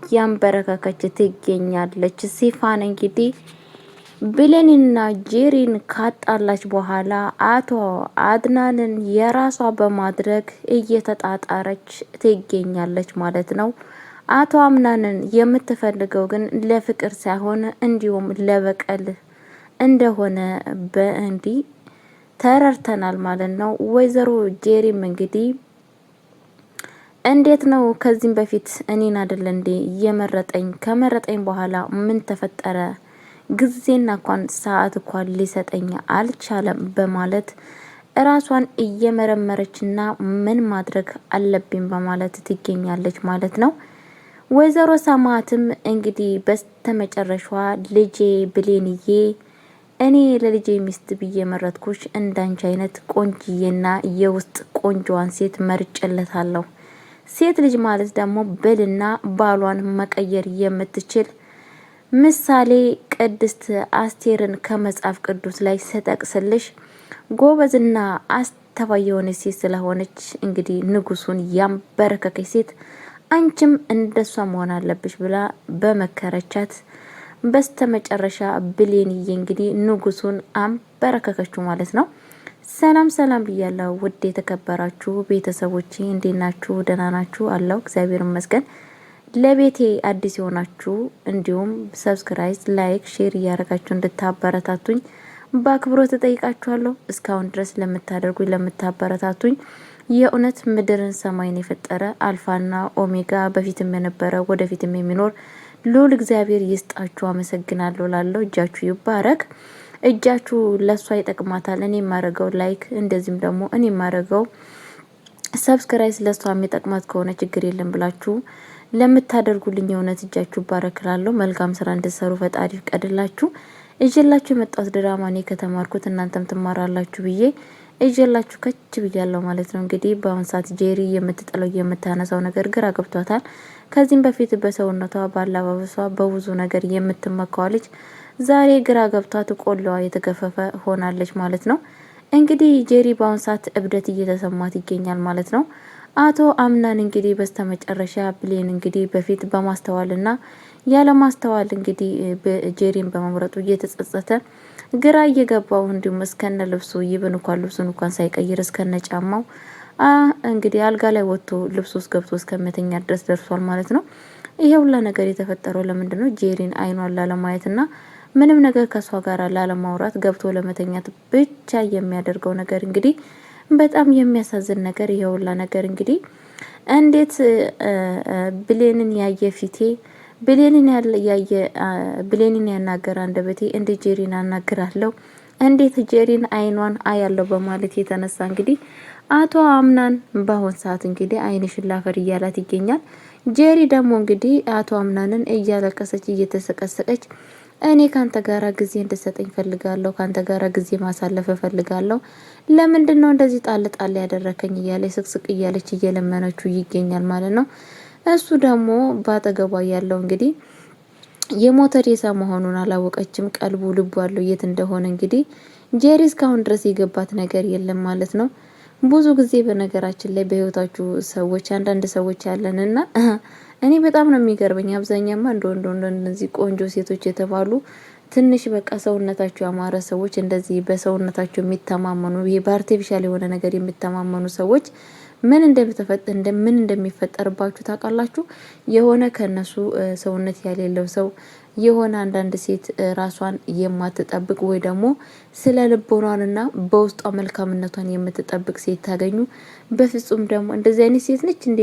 እያንበረከከች ትገኛለች። ሲፋን እንግዲህ ብሌንና ጄሪን ካጣላች በኋላ አቶ አድናንን የራሷ በማድረግ እየተጣጣረች ትገኛለች ማለት ነው። አቶ አምናንን የምትፈልገው ግን ለፍቅር ሳይሆን እንዲሁም ለበቀል እንደሆነ በእንዲህ ተረድተናል ማለት ነው። ወይዘሮ ጄሪም እንግዲህ እንዴት ነው ከዚህም በፊት እኔን አይደል እንዴ የመረጠኝ? ከመረጠኝ በኋላ ምን ተፈጠረ? ጊዜና እንኳን ሰዓት እንኳን ሊሰጠኝ አልቻለም በማለት ራሷን እየመረመረችና ምን ማድረግ አለብኝ በማለት ትገኛለች ማለት ነው። ወይዘሮ ሰማዕትም እንግዲህ በስተመጨረሻዋ ልጄ ብሌንዬ እኔ ለልጄ ሚስት ብዬ መረጥኩሽ፣ እንዳንቺ አይነት ቆንጅዬና የውስጥ ቆንጆዋን ሴት መርጬለታለሁ። ሴት ልጅ ማለት ደግሞ ብልና ባሏን መቀየር የምትችል ምሳሌ ቅድስት አስቴርን ከመጽሐፍ ቅዱስ ላይ ስጠቅስልሽ ጎበዝና አስተዋይ የሆነች ሴት ስለሆነች እንግዲህ ንጉሱን ያንበረከከች ሴት አንቺም እንደሷ መሆን አለብሽ ብላ በመከረቻት በስተመጨረሻ ብሌንዬ እንግዲህ ንጉሱን አንበረከከችው ማለት ነው። ሰላም ሰላም ብያለሁ ውድ የተከበራችሁ ቤተሰቦቼ እንዴት ናችሁ? ደህና ናችሁ? አለው እግዚአብሔር ይመስገን። ለቤቴ አዲስ የሆናችሁ እንዲሁም ሰብስክራይብ፣ ላይክ፣ ሼር እያደረጋችሁ እንድታበረታቱኝ በአክብሮት ተጠይቃችኋለሁ። እስካሁን ድረስ ለምታበረታቱኝ የእውነት ምድርን ሰማይን የፈጠረ አልፋና ኦሜጋ በፊትም የነበረ ወደፊትም የሚኖር ልዑል እግዚአብሔር ይስጣችሁ። አመሰግናለሁ ላለው እጃችሁ ይባረክ። እጃችሁ ለሷ ይጠቅማታል። እኔ የማረገው ላይክ እንደዚህም ደግሞ እኔ የማረገው ሰብስክራይብ ለሷ የሚጠቅማት ከሆነ ችግር የለም ብላችሁ ለምታደርጉልኝ የእውነት እጃችሁ ባረክላለሁ። መልካም ስራ እንድትሰሩ ፈጣሪ ይፍቀድላችሁ። እጀላችሁ የመጣሁት ድራማ እኔ ከተማርኩት እናንተም ትማራላችሁ ብዬ እጀላችሁ ከች ብያለሁ ማለት ነው። እንግዲህ በአሁን ሰዓት ጄሪ የምትጥለው የምታነሳው ነገር ግራ ገብቷታል። ከዚህም በፊት በሰውነቷ ባላባበሷ በብዙ ነገር የምትመካዋ ልጅ ዛሬ ግራ ገብቷት ቆላዋ የተገፈፈ ሆናለች ማለት ነው። እንግዲህ ጄሪ በአሁን ሰዓት እብደት እየተሰማት ይገኛል ማለት ነው። አቶ አምናን እንግዲህ በስተመጨረሻ ብሌን እንግዲህ በፊት በማስተዋልና ያለ ማስተዋል እንግዲህ ጄሪን በመምረጡ እየተጸጸተ ግራ እየገባው እንዲሁም እስከነ ልብሱ ይብን እንኳን ልብሱን እንኳን ሳይቀይር እስከነ ጫማው እንግዲህ አልጋ ላይ ወጥቶ ልብሱ ውስጥ ገብቶ እስከመተኛ ድረስ ደርሷል ማለት ነው። ይሄ ሁላ ነገር የተፈጠረው ለምንድን ነው? ጄሪን አይኗን ላለማየትና ምንም ነገር ከሷ ጋር ላለማውራት ገብቶ ለመተኛት ብቻ የሚያደርገው ነገር እንግዲህ በጣም የሚያሳዝን ነገር። ይሄ ሁላ ነገር እንግዲህ እንዴት ብሌንን ያየ ፊቴ ብሌንን ያናገረ አንደበቴ እንደ ጄሪን አናግራለሁ፣ እንዴት ጄሪን አይኗን አያለው በማለት የተነሳ እንግዲህ አቶ አምናን በአሁን ሰዓት እንግዲህ አይንሽን ላፈር እያላት ይገኛል። ጄሪ ደግሞ እንግዲህ አቶ አምናንን እያለቀሰች እየተሰቀሰቀች እኔ ካንተ ጋራ ጊዜ እንድሰጠኝ ፈልጋለሁ፣ ካንተ ጋራ ጊዜ ማሳለፍ ፈልጋለሁ፣ ለምንድን ነው እንደዚህ ጣል ጣል ያደረከኝ እያለች ስቅስቅ እያለች እየለመነችው ይገኛል ማለት ነው። እሱ ደግሞ ባጠገቧ ያለው እንግዲህ የሞተ ሬሳ መሆኑን አላወቀችም። ቀልቡ ልቡ ያለው የት እንደሆነ እንግዲህ ጄሪ እስካሁን ድረስ የገባት ነገር የለም ማለት ነው። ብዙ ጊዜ በነገራችን ላይ በህይወታችሁ ሰዎች አንዳንድ ሰዎች ያለንና እኔ በጣም ነው የሚገርመኝ። አብዛኛማ እንደዚህ ቆንጆ ሴቶች የተባሉ ትንሽ በቃ ሰውነታቸው ያማረ ሰዎች እንደዚህ በሰውነታቸው የሚተማመኑ ይሄ በአርቲፊሻል የሆነ ነገር የሚተማመኑ ሰዎች ምን እንደሚፈጠርባችሁ ታውቃላችሁ? የሆነ ከነሱ ሰውነት ያሌለው ሰው የሆነ አንዳንድ ሴት ራሷን የማትጠብቅ ወይ ደግሞ ስለ ልቦናንና በውስጧ መልካምነቷን የምትጠብቅ ሴት ታገኙ። በፍጹም ደግሞ እንደዚህ አይነት ሴት ነች እንዴ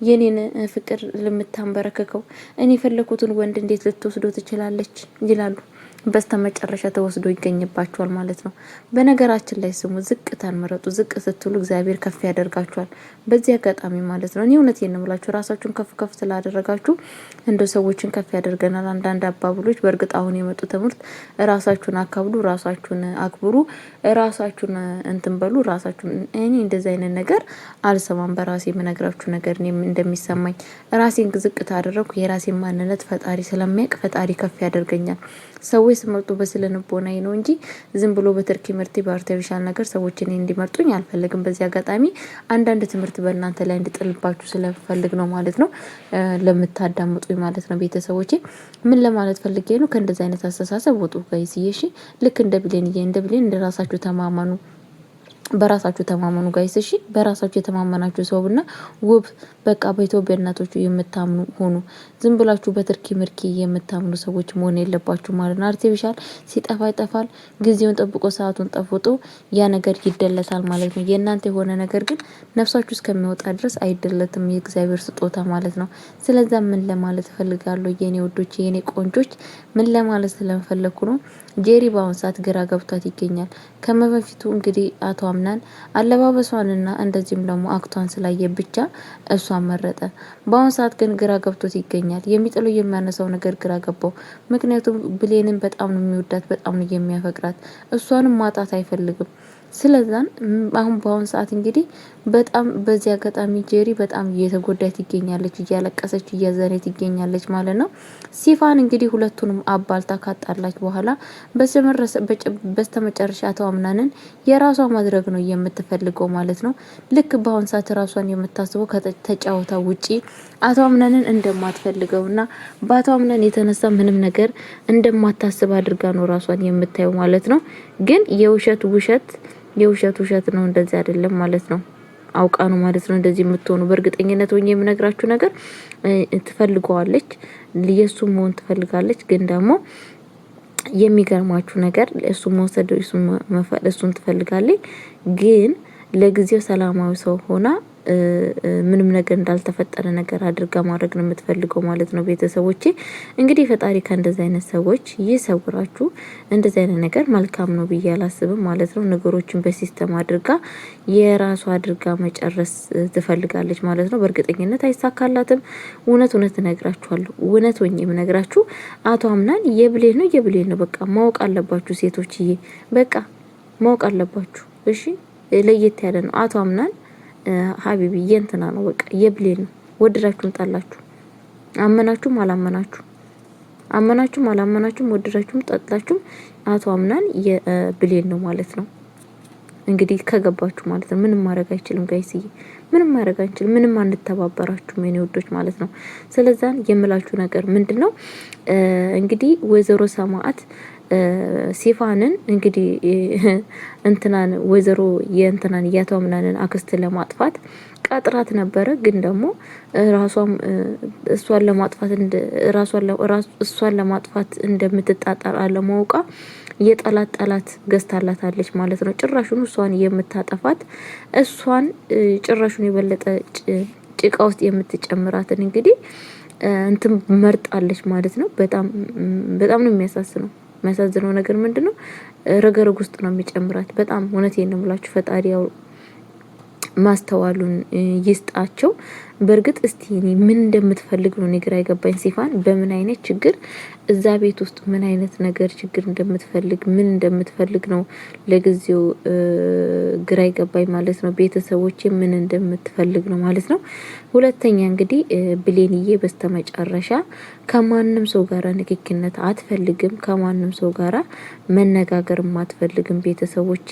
የኔን ፍቅር ልምታንበረከከው? እኔ የፈለኩትን ወንድ እንዴት ልትወስዶ ትችላለች ይላሉ። በስተመጨረሻ ተወስዶ ይገኝባቸዋል ማለት ነው። በነገራችን ላይ ስሙ ዝቅታን ምረጡ። ዝቅ ስትሉ እግዚአብሔር ከፍ ያደርጋችኋል። በዚህ አጋጣሚ ማለት ነው እኔ እውነቴን ነው የምላችሁ፣ ራሳችሁን ከፍ ከፍ ስላደረጋችሁ እንደ ሰዎችን ከፍ ያደርገናል። አንዳንድ አባብሎች በእርግጥ አሁን የመጡ ትምህርት ራሳችሁን አካብዱ፣ ራሳችሁን አክብሩ፣ ራሳችሁን እንትን በሉ፣ ራሳችሁን እኔ እንደዚህ አይነት ነገር አልሰማም። በራሴ የምነግራችሁ ነገር እኔ እንደሚሰማኝ ራሴን ዝቅታ አደረኩ። የራሴን ማንነት ፈጣሪ ስለሚያውቅ ፈጣሪ ከፍ ያደርገኛል። ሰዎች ሰዎች ሲመርጡ በስለንቦናዬ ነው እንጂ ዝም ብሎ በትርኪ ምርት በአርቲፊሻል ነገር ሰዎች እኔ እንዲመርጡኝ አልፈልግም። በዚህ አጋጣሚ አንዳንድ ትምህርት በእናንተ ላይ እንድጥልባችሁ ስለፈልግ ነው ማለት ነው፣ ለምታዳምጡኝ ማለት ነው ቤተሰቦቼ። ምን ለማለት ፈልጌ ነው? ከእንደዚህ አይነት አስተሳሰብ ወጡ ጋይስዬ። እሺ ልክ እንደ ብሌን እንደ ራሳችሁ ተማመኑ። በራሳችሁ ተማመኑ ጋይስ። እሺ በራሳችሁ የተማመናችሁ ሰውና ውብ በቃ በኢትዮጵያ እናቶቹ የምታምኑ ሆኑ። ዝም ብላችሁ በትርኪ ምርኪ የምታምኑ ሰዎች መሆን የለባችሁ ማለት ነው። አርቲፊሻል ሲጠፋ ይጠፋል፣ ጊዜውን ጠብቆ ሰዓቱን ጠብቆ ያ ነገር ይደለታል ማለት ነው። የእናንተ የሆነ ነገር ግን ነፍሳችሁ እስከሚወጣ ድረስ አይደለትም፣ የእግዚአብሔር ስጦታ ማለት ነው። ስለዛ ምን ለማለት እፈልጋለሁ የኔ ወዶች፣ የኔ ቆንጆች፣ ምን ለማለት ስለምፈለኩ ነው። ጄሪ በአሁን ሰዓት ግራ ገብቷት ይገኛል። ከመበፊቱ እንግዲህ አቶ አምናን አለባበሷንና እንደዚህም ደግሞ አክቷን ስላየ ብቻ እሷን መረጠ። በአሁን ሰዓት ግን ግራ ገብቶት ይገኛል። የሚጥለው የሚያነሳው ነገር ግራ ገባው። ምክንያቱም ብሌንን በጣም ነው የሚወዳት፣ በጣም ነው የሚያፈቅራት። እሷንም ማጣት አይፈልግም። ስለዛን አሁን በአሁን ሰዓት እንግዲህ በጣም በዚህ አጋጣሚ ጄሪ በጣም እየተጎዳት ይገኛለች፣ እያለቀሰች እያዘነች ይገኛለች ማለት ነው። ሲፋን እንግዲህ ሁለቱንም አባልታ ካጣላች በኋላ በስተመጨረሻ አቶ አምናንን የራሷ ማድረግ ነው የምትፈልገው ማለት ነው። ልክ በአሁን ሰዓት ራሷን የምታስበው ከተጫወታ ውጪ አቶ አምናንን እንደማትፈልገውና በአቶ አምናን የተነሳ ምንም ነገር እንደማታስብ አድርጋ ነው ራሷን የምታየው ማለት ነው። ግን የውሸት ውሸት ነው፣ እንደዚህ አይደለም ማለት ነው። አውቃ ነው ማለት ነው እንደዚህ የምትሆኑ። በእርግጠኝነት ሆኜ የምነግራችሁ ነገር ትፈልገዋለች፣ የሱ መሆን ትፈልጋለች። ግን ደግሞ የሚገርማችሁ ነገር እሱ መውሰድ እሱን ትፈልጋለች። ግን ለጊዜው ሰላማዊ ሰው ሆና ምንም ነገር እንዳልተፈጠረ ነገር አድርጋ ማድረግ ነው የምትፈልገው ማለት ነው። ቤተሰቦቼ እንግዲህ ፈጣሪ ከእንደዚህ አይነት ሰዎች ይሰውራችሁ። እንደዚህ አይነት ነገር መልካም ነው ብዬ አላስብም ማለት ነው። ነገሮችን በሲስተም አድርጋ የራሷ አድርጋ መጨረስ ትፈልጋለች ማለት ነው። በእርግጠኝነት አይሳካላትም። እውነት እነግራችኋለሁ። እውነት ሆኜ የምነግራችሁ አቶ አምናን የብሌን ነው። በቃ ማወቅ አለባችሁ ሴቶችዬ፣ በቃ ማወቅ አለባችሁ። እሺ ለየት ያለ ነው አቶ አምናን ሀቢቢ የእንትና ነው፣ በቃ የብሌን ነው። ወደዳችሁም ጠላችሁ፣ አመናችሁም አላመናችሁም፣ ወደዳችሁም ጠላችሁም አቶ አምናን የብሌን ነው ማለት ነው። እንግዲህ ከገባችሁ ማለት ነው። ምንም ማድረግ አይችልም ጋይስዬ፣ ምንም ማድረግ አንችልም። ምንም አንተባበራችሁም የኔ ወዶች ማለት ነው። ስለዛን የምላችሁ ነገር ምንድነው እንግዲህ ወይዘሮ ሰማዓት ሲፋንን እንግዲህ እንትናን ወይዘሮ የእንትናን ያቶ አምናንን አክስት ለማጥፋት ቀጥራት ነበረ። ግን ደግሞ እሷን ለማጥፋት እንደምትጣጣር አለማውቃ የጠላት ገዝታላታለች ማለት ነው። ጭራሹን እሷን የምታጠፋት እሷን ጭራሹን የበለጠ ጭቃ ውስጥ የምትጨምራትን እንግዲህ እንትን መርጣለች ማለት ነው። በጣም ነው የሚያሳዝነው። የሚያሳዝነው ነገር ምንድነው? ረገረግ ውስጥ ነው የሚጨምራት። በጣም እውነቴን ነው የምላችሁ። ፈጣሪ ያው ማስተዋሉን ይስጣቸው። በእርግጥ እስቲ እኔ ምን እንደምትፈልግ ነው ግራ የገባኝ። ሲፋን በምን አይነት ችግር እዛ ቤት ውስጥ ምን አይነት ነገር ችግር ምን እንደምትፈልግ ነው ለጊዜው ግራ የገባኝ ማለት ነው። ቤተሰቦቼ ምን እንደምትፈልግ ነው ማለት ነው። ሁለተኛ እንግዲህ ብሌንዬ በስተመጨረሻ ከማንም ሰው ጋራ ንክኪነት አትፈልግም። ከማንም ሰው ጋራ መነጋገርም አትፈልግም። ቤተሰቦቼ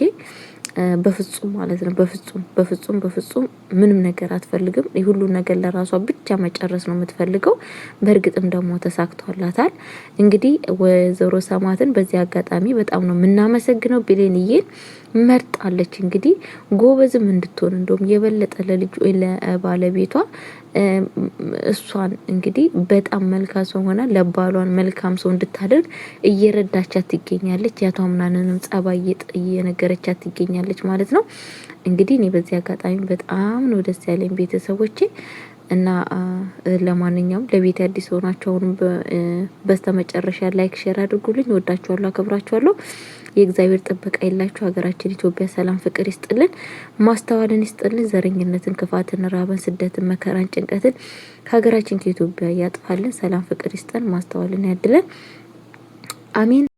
በፍጹም ማለት ነው። በፍጹም ምንም ነገር አትፈልግም። ሁሉ ነገር ለራሷ ብቻ መጨረስ ነው የምትፈልገው። በእርግጥም ደግሞ ተሳክቷላታል። እንግዲህ ወይዘሮ ሰማዕትን በዚህ አጋጣሚ በጣም ነው የምናመሰግነው። ብሌንዬን መርጣለች። እንግዲህ ጎበዝም እንድትሆን እንደውም የበለጠ ለልጁ ለባለቤቷ እሷን እንግዲህ በጣም መልካም ሰው ሆና ለባሏን መልካም ሰው እንድታደርግ እየረዳቻት ትገኛለች። ያቶ አምናንንም ጸባይ እየነገረቻት ትገኛለች ማለት ነው። እንግዲህ እኔ በዚህ አጋጣሚ በጣም ነው ደስ ያለኝ ቤተሰቦቼ። እና ለማንኛውም ለቤት አዲስ ሆናችሁ አሁንም በስተመጨረሻ ላይክ ሼር አድርጉልኝ። ወዳችኋለሁ፣ አከብራችኋለሁ። የእግዚአብሔር ጥበቃ ይላችሁ። ሀገራችን ኢትዮጵያ ሰላም ፍቅር ይስጥልን፣ ማስተዋልን ይስጥልን። ዘረኝነትን፣ ክፋትን፣ ራብን፣ ስደትን፣ መከራን፣ ጭንቀትን ከሀገራችን ከኢትዮጵያ ያጥፋልን። ሰላም ፍቅር ይስጠን፣ ማስተዋልን ያድለን። አሜን።